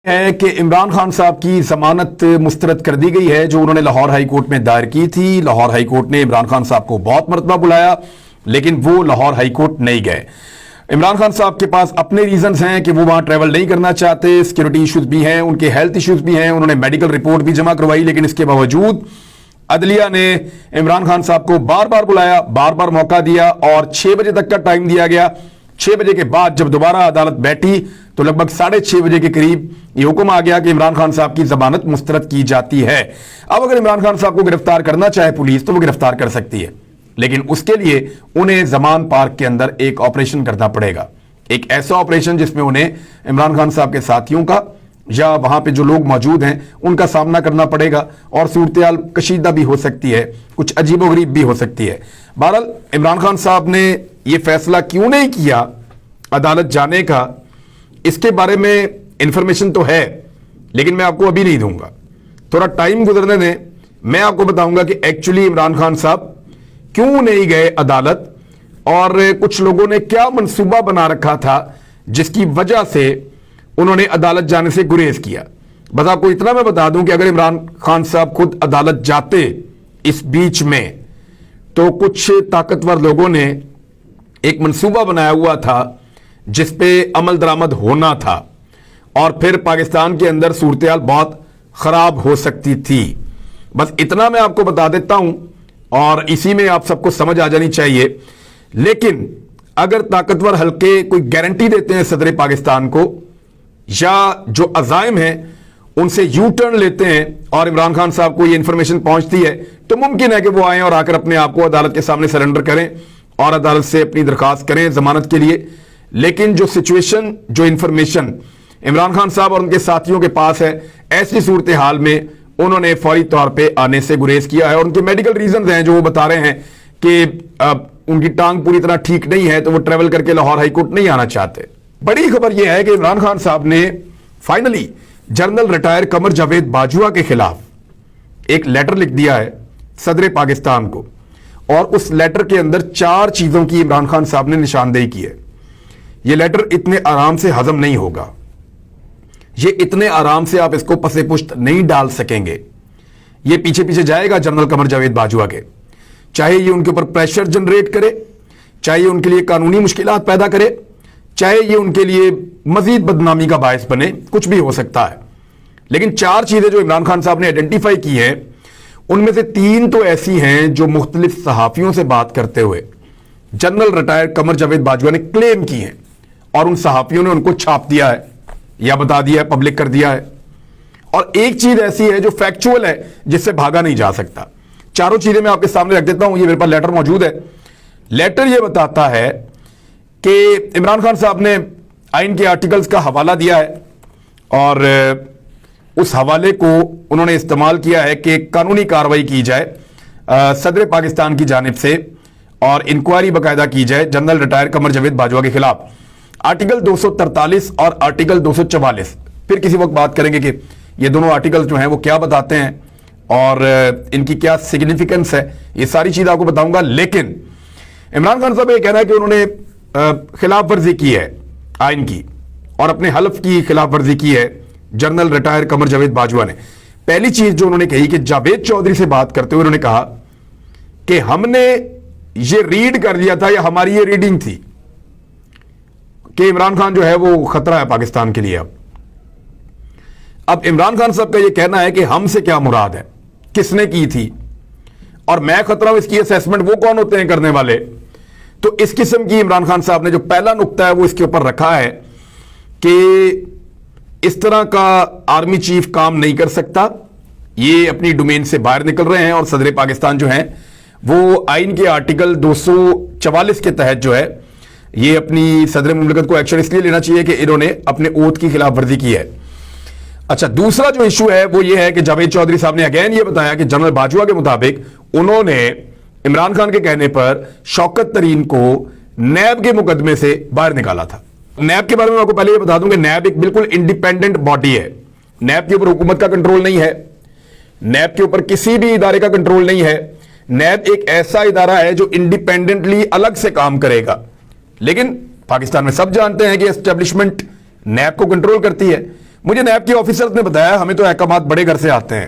ہے کہ عمران خان صاحب کی ضمانت مسترد کر دی گئی ہے جو انہوں نے لاہور ہائی کورٹ میں دائر کی تھی۔ لاہور ہائی کورٹ نے عمران خان صاحب کو بہت مرتبہ بلایا لیکن وہ لاہور ہائی کورٹ نہیں گئے۔ عمران خان صاحب کے پاس اپنے ریزنز ہیں کہ وہ وہاں ٹریول نہیں کرنا چاہتے، سیکیورٹی ایشوز بھی ہیں، ان کے ہیلتھ ایشوز بھی ہیں، انہوں نے میڈیکل رپورٹ بھی جمع کروائی، لیکن اس کے باوجود عدلیہ نے عمران خان صاحب کو بار بار بلایا، بار بار موقع دیا اور 6 بجے تک کا ٹائم دیا گیا۔ 6 بجے کے بعد جب دوبارہ عدالت بیٹھی تو لگ بھگ 6:30 بجے کے قریب یہ حکم آ گیا کہ عمران خان صاحب کی ضمانت مسترد کی جاتی ہے۔ اب اگر عمران خان صاحب کو گرفتار کرنا چاہے پولیس تو وہ گرفتار کر سکتی ہے، لیکن اس کے لیے انہیں زمان پارک کے اندر ایک آپریشن کرنا پڑے گا، ایک ایسا آپریشن جس میں انہیں عمران خان صاحب کے ساتھیوں کا یا وہاں پہ جو لوگ موجود ہیں ان کا سامنا کرنا پڑے گا، اور صورتحال کشیدہ بھی ہو سکتی ہے، کچھ عجیب و غریب بھی ہو سکتی ہے۔ بہرحال عمران خان صاحب نے یہ فیصلہ کیوں نہیں کیا عدالت جانے کا، اس کے بارے میں انفارمیشن تو ہے لیکن میں آپ کو ابھی نہیں دوں گا، تھوڑا ٹائم گزرنے دیں، میں آپ کو بتاؤں گا کہ ایکچولی عمران خان صاحب کیوں نہیں گئے عدالت اور کچھ لوگوں نے کیا منصوبہ بنا رکھا تھا جس کی وجہ سے انہوں نے عدالت جانے سے گریز کیا۔ بس آپ کو اتنا میں بتا دوں کہ اگر عمران خان صاحب خود عدالت جاتے اس بیچ میں تو کچھ طاقتور لوگوں نے ایک منصوبہ بنایا ہوا تھا جس پہ عمل درآمد ہونا تھا اور پھر پاکستان کے اندر صورتحال بہت خراب ہو سکتی تھی۔ بس اتنا میں آپ کو بتا دیتا ہوں اور اسی میں آپ سب کو سمجھ آ جانی چاہیے۔ لیکن اگر طاقتور حلقے کوئی گارنٹی دیتے ہیں صدر پاکستان کو یا جو عزائم ہیں ان سے یو ٹرن لیتے ہیں اور عمران خان صاحب کو یہ انفارمیشن پہنچتی ہے تو ممکن ہے کہ وہ آئیں اور آ کر اپنے آپ کو عدالت کے سامنے سرنڈر کریں اور عدالت سے اپنی درخواست کریں ضمانت کے لیے۔ لیکن جو سچویشن، جو انفارمیشن عمران خان صاحب اور ان کے ساتھیوں کے پاس ہے، ایسی صورتحال میں انہوں نے فوری طور پہ آنے سے گریز کیا ہے، اور ان کے میڈیکل ریزنز ہیں جو وہ بتا رہے ہیں کہ ان کی ٹانگ پوری طرح ٹھیک نہیں ہے تو وہ ٹریول کر کے لاہور ہائی کورٹ نہیں آنا چاہتے۔ بڑی خبر یہ ہے کہ عمران خان صاحب نے finally general retire Qamar Javed Bajwa کے خلاف ایک لیٹر لکھ دیا ہے صدر پاکستان کو، اور اس لیٹر کے اندر 4 چیزوں کی عمران خان صاحب نے نشاندہی کی ہے۔ یہ لیٹر اتنے آرام سے ہضم نہیں ہوگا، یہ اتنے آرام سے آپ اس کو پس پشت نہیں ڈال سکیں گے، یہ پیچھے پیچھے جائے گا جنرل قمر جاوید باجوہ کے، چاہے یہ ان کے اوپر پریشر جنریٹ کرے، چاہے یہ ان کے لیے قانونی مشکلات پیدا کرے، چاہے یہ ان کے لیے مزید بدنامی کا باعث بنے، کچھ بھی ہو سکتا ہے۔ لیکن 4 چیزیں جو عمران خان صاحب نے آئیڈینٹیفائی کی ہیں ان میں سے 3 تو ایسی ہیں جو مختلف صحافیوں سے بات کرتے ہوئے جنرل ریٹائر قمر جاوید باجوہ نے کلیم کی ہیں، اور ان صحافیوں نے ان کو چھاپ دیا ہے یا بتا دیا ہے، پبلک کر دیا ہے۔ اور ایک چیز ایسی ہے جو فیکچول ہے جس سے بھاگا نہیں جا سکتا۔ چاروں چیزیں میں آپ کے سامنے رکھ دیتا ہوں، یہ میرے پاس لیٹر موجود ہے۔ لیٹر یہ بتاتا ہے کہ عمران خان صاحب نے آئین کے آرٹیکلز کا حوالہ دیا ہے اور اس حوالے کو انہوں نے استعمال کیا ہے کہ قانونی کارروائی کی جائے صدر پاکستان کی جانب سے اور انکوائری باقاعدہ کی جائے جنرل ریٹائر قمر جاوید باجوہ کے خلاف۔ آرٹیکل 243 اور آرٹیکل 244 پھر کسی وقت بات کریں گے کہ یہ دونوں آرٹیکل جو ہیں وہ کیا بتاتے ہیں اور ان کی کیا سگنیفیکنس ہے، یہ ساری چیز آپ کو بتاؤں گا۔ لیکن عمران خان صاحب یہ کہنا ہے کہ انہوں نے خلاف ورزی کی ہے آئین کی اور اپنے حلف کی خلاف ورزی کی ہے جنرل ریٹائر قمر جاوید باجوہ نے۔ پہلی چیز جو انہوں نے کہی کہ جاوید چودھری سے بات کرتے ہوئے انہوں نے کہا کہ ہم نے یہ ریڈ کر دیا تھا یا ہماری یہ ریڈنگ تھی کہ عمران خان جو ہے وہ خطرہ ہے پاکستان کے لیے۔ اب عمران خان صاحب کا یہ کہنا ہے کہ ہم سے کیا مراد ہے، کس نے کی تھی اور میں خطرہ ہوں، اس کی اسیسمنٹ وہ کون ہوتے ہیں کرنے والے۔ تو اس قسم کی عمران خان صاحب نے جو پہلا نقطہ ہے وہ اس کے اوپر رکھا ہے کہ اس طرح کا آرمی چیف کام نہیں کر سکتا، یہ اپنی ڈومین سے باہر نکل رہے ہیں، اور صدر پاکستان جو ہیں وہ آئین کے آرٹیکل 244 کے تحت جو ہے یہ اپنی صدر مملکت کو ایکشن اس لیے لینا چاہیے کہ انہوں نے اپنے اوتھ کی خلاف ورزی کی ہے۔ اچھا، دوسرا جو ایشو ہے وہ یہ ہے کہ جاوید چودھری صاحب نے اگین یہ بتایا کہ جنرل باجوہ کے مطابق انہوں نے عمران خان کے کہنے پر شوکت ترین کو نیب کے مقدمے سے باہر نکالا تھا۔ نیب کے بارے میں آپ کو پہلے یہ بتا دوں کہ نیب ایک بالکل انڈیپینڈنٹ باڈی ہے، نیب کے اوپر حکومت کا کنٹرول نہیں ہے، نیب کے اوپر کسی بھی ادارے کا کنٹرول نہیں ہے۔ نیب ایک ایسا ادارہ ہے جو انڈیپینڈنٹلی الگ سے کام کرے گا، لیکن پاکستان میں سب جانتے ہیں کہ اسٹیبلشمنٹ نیب کو کنٹرول کرتی ہے، مجھے نیب کے آفیسرز نے بتایا ہمیں تو احکامات بڑے گھر سے آتے ہیں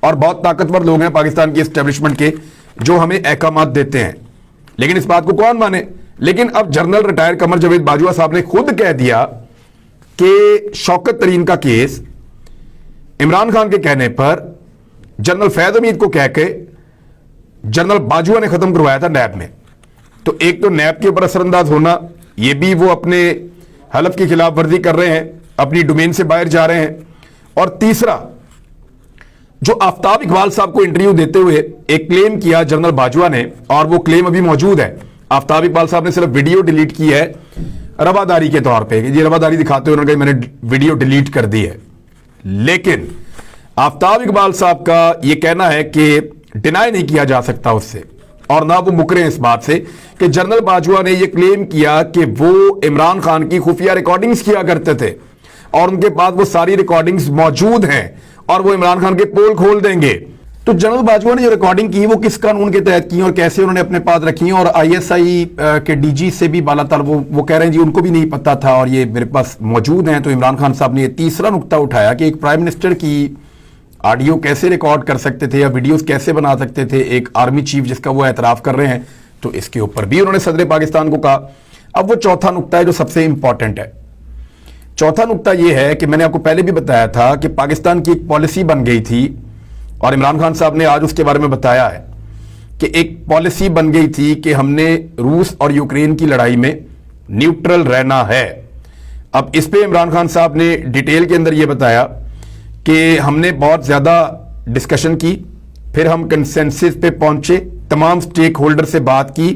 اور بہت طاقتور لوگ ہیں پاکستان کی اسٹیبلشمنٹ کے جو ہمیں احکامات دیتے ہیں، لیکن اس بات کو کون مانے؟ لیکن اب جنرل ریٹائر قمر جاوید باجوہ صاحب نے خود کہہ دیا کہ شوکت ترین کا کیس عمران خان کے کہنے پر جنرل فیض حمید کو کہہ کے جنرل باجوہ نے ختم کروایا تھا نیب میں۔ تو ایک تو نیب کے اوپر اثر انداز ہونا، یہ بھی وہ اپنے حلف کی خلاف ورزی کر رہے ہیں، اپنی ڈومین سے باہر جا رہے ہیں، اور تیسرا جو آفتاب اقبال صاحب کو انٹرویو دیتے ہوئے ایک کلیم کیا جنرل باجوہ نے، اور وہ کلیم ابھی موجود ہے، آفتاب اقبال صاحب نے صرف ویڈیو ڈیلیٹ کی ہے رواداری کے طور پہ، یہ رواداری دکھاتے ہوئے انہوں نے کہا میں نے ویڈیو ڈیلیٹ کر دی ہے، لیکن آفتاب اقبال صاحب کا یہ کہنا ہے کہ ڈینائی نہیں کیا جا سکتا اس سے، اور نہ وہ مکرے اس بات سے کہ جنرل باجوہ نے یہ کلیم کیا کہ وہ عمران خان کی خفیہ ریکارڈنگز کیا کرتے تھے اور ان کے پاس وہ ساری ریکارڈنگز موجود ہیں اور وہ عمران خان کے پول کھول دیں گے۔ تو جنرل باجوہ نے جو ریکارڈنگ کی وہ کس قانون کے تحت کی اور کیسے انہوں نے اپنے پاس رکھی، اور آئی ایس آئی کے ڈی جی سے بھی بالا تر وہ کہہ رہے ہیں جی ان کو بھی نہیں پتا تھا اور یہ میرے پاس موجود ہیں۔ تو عمران خان صاحب نے یہ تیسرا نقطہ اٹھایا کہ ایک پرائم منسٹر کی آڈیو کیسے ریکارڈ کر سکتے تھے یا ویڈیوز کیسے بنا سکتے تھے ایک آرمی چیف جس کا وہ اعتراف کر رہے ہیں، تو اس کے اوپر بھی انہوں نے صدر پاکستان کو کہا۔ اب وہ چوتھا نقطہ ہے جو سب سے امپورٹنٹ ہے۔ چوتھا نقطہ یہ ہے کہ میں نے آپ کو پہلے بھی بتایا تھا کہ پاکستان کی ایک پالیسی بن گئی تھی اور عمران خان صاحب نے آج اس کے بارے میں بتایا ہے کہ ایک پالیسی بن گئی تھی کہ ہم نے روس اور یوکرین کی لڑائی میں نیوٹرل رہنا ہے۔ اب اس پہ عمران خان صاحب نے ڈیٹیل کے اندر یہ بتایا کہ ہم نے بہت زیادہ ڈسکشن کی، پھر ہم کنسنسس پہ پہنچے، تمام سٹیک ہولڈر سے بات کی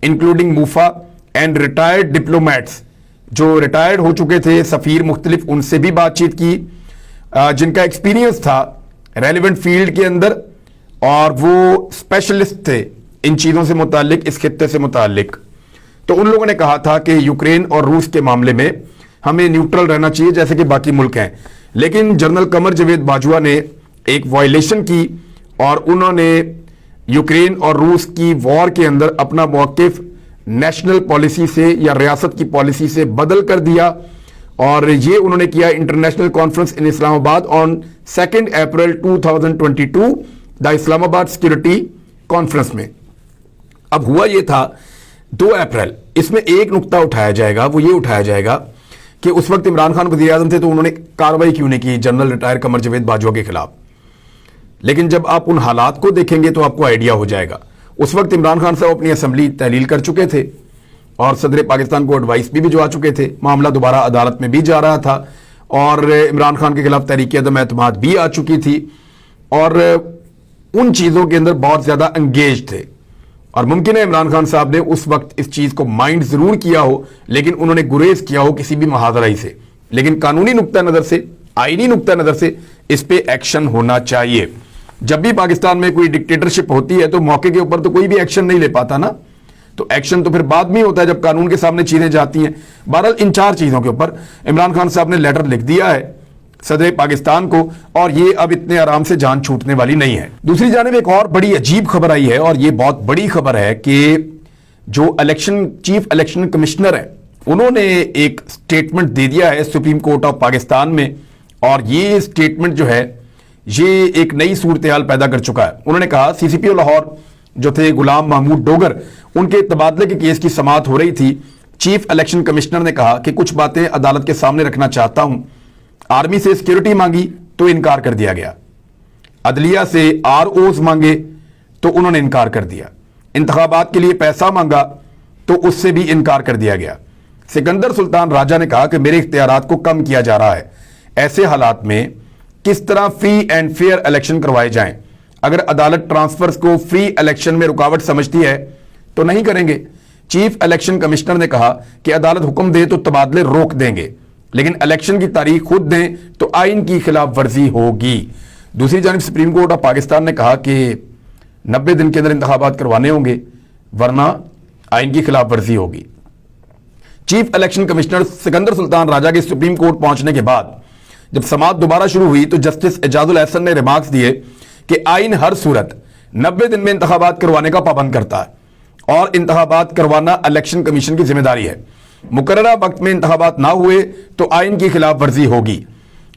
انکلوڈنگ موفا اینڈ ریٹائرڈ ڈپلومیٹس، جو ریٹائرڈ ہو چکے تھے سفیر مختلف، ان سے بھی بات چیت کی جن کا ایکسپیرینس تھا ریلیونٹ فیلڈ کے اندر اور وہ اسپیشلسٹ تھے ان چیزوں سے متعلق، اس خطے سے متعلق۔ تو ان لوگوں نے کہا تھا کہ یوکرین اور روس کے معاملے میں ہمیں نیوٹرل رہنا چاہیے جیسے کہ باقی ملک ہیں، لیکن جنرل قمر جاوید باجوہ نے ایک وائلیشن کی اور انہوں نے یوکرین اور روس کی وار کے اندر اپنا موقف نیشنل پالیسی سے یا ریاست کی پالیسی سے بدل کر دیا، اور یہ انہوں نے کیا انٹرنیشنل کانفرنس ان اسلام آباد آن 2 اپریل 2022 دا اسلام آباد سیکورٹی کانفرنس میں۔ اب ہوا یہ تھا 2 اپریل، اس میں ایک نقطہ اٹھایا جائے گا، وہ یہ اٹھایا جائے گا کہ اس وقت عمران خان وزیر اعظم تھے تو انہوں نے کارروائی کیوں نہیں کی جنرل ریٹائر قمر جاوید باجوہ کے خلاف، لیکن جب آپ ان حالات کو دیکھیں گے تو آپ کو آئیڈیا ہو جائے گا۔ اس وقت عمران خان صاحب اپنی اسمبلی تحلیل کر چکے تھے اور صدر پاکستان کو ایڈوائس بھی بھجوا چکے تھے، معاملہ دوبارہ عدالت میں بھی جا رہا تھا اور عمران خان کے خلاف تحریک عدم اعتماد بھی آ چکی تھی، اور ان چیزوں کے اندر بہت زیادہ انگیج تھے، اور ممکن ہے عمران خان صاحب نے اس وقت اس چیز کو مائنڈ ضرور کیا ہو لیکن انہوں نے گریز کیا ہو کسی بھی محاذرائی سے، لیکن قانونی نقطہ نظر سے، آئینی نقطہ نظر سے اس پہ ایکشن ہونا چاہیے۔ جب بھی پاکستان میں کوئی ڈکٹیٹرشپ ہوتی ہے تو موقع کے اوپر تو کوئی بھی ایکشن نہیں لے پاتا نا، تو ایکشن تو پھر بعد میں ہوتا ہے جب قانون کے سامنے چیزیں جاتی ہیں۔ بہرحال ان 4 چیزوں کے اوپر عمران خان صاحب نے لیٹر لکھ دیا ہے صدر پاکستان کو، اور یہ اب اتنے آرام سے جان چھوٹنے والی نہیں ہے۔ دوسری جانب ایک اور بڑی عجیب خبر آئی ہے، اور یہ بہت بڑی خبر ہے کہ جو چیف الیکشن کمشنر ہیں انہوں نے ایک سٹیٹمنٹ دے دیا ہے سپریم کورٹ آف پاکستان میں، اور یہ سٹیٹمنٹ جو ہے یہ ایک نئی صورتحال پیدا کر چکا ہے۔ انہوں نے کہا سی سی پی او لاہور جو تھے غلام محمود ڈوگر، ان کے تبادلے کے کیس کی سماعت ہو رہی تھی، چیف الیکشن کمشنر نے کہا کہ کچھ باتیں عدالت کے سامنے رکھنا چاہتا ہوں، آرمی سے سیکیورٹی مانگی تو انکار کر دیا گیا، عدلیہ سے آر اوز مانگے تو انہوں نے انکار کر دیا، انتخابات کے لیے پیسہ مانگا تو اس سے بھی انکار کر دیا گیا۔ سکندر سلطان راجہ نے کہا کہ میرے اختیارات کو کم کیا جا رہا ہے، ایسے حالات میں کس طرح فری اینڈ فیئر الیکشن کروائے جائیں، اگر عدالت ٹرانسفرز کو فری الیکشن میں رکاوٹ سمجھتی ہے تو نہیں کریں گے۔ چیف الیکشن کمشنر نے کہا کہ عدالت حکم دے تو تبادلے روک دیں گے، لیکن الیکشن کی تاریخ خود دیں تو آئین کی خلاف ورزی ہوگی۔ دوسری جانب سپریم کورٹ آف پاکستان نے کہا کہ 90 دن کے اندر انتخابات کروانے ہوں گے ورنہ آئین کی خلاف ورزی ہوگی۔ چیف الیکشن کمشنر سکندر سلطان راجہ کے سپریم کورٹ پہنچنے کے بعد جب سماعت دوبارہ شروع ہوئی تو جسٹس اعجاز الاحسن نے ریمارکس دیے کہ آئین ہر صورت 90 دن میں انتخابات کروانے کا پابند کرتا ہے اور انتخابات کروانا الیکشن کمیشن کی ذمہ داری ہے، مقررہ وقت میں انتخابات نہ ہوئے تو آئین کی خلاف ورزی ہوگی۔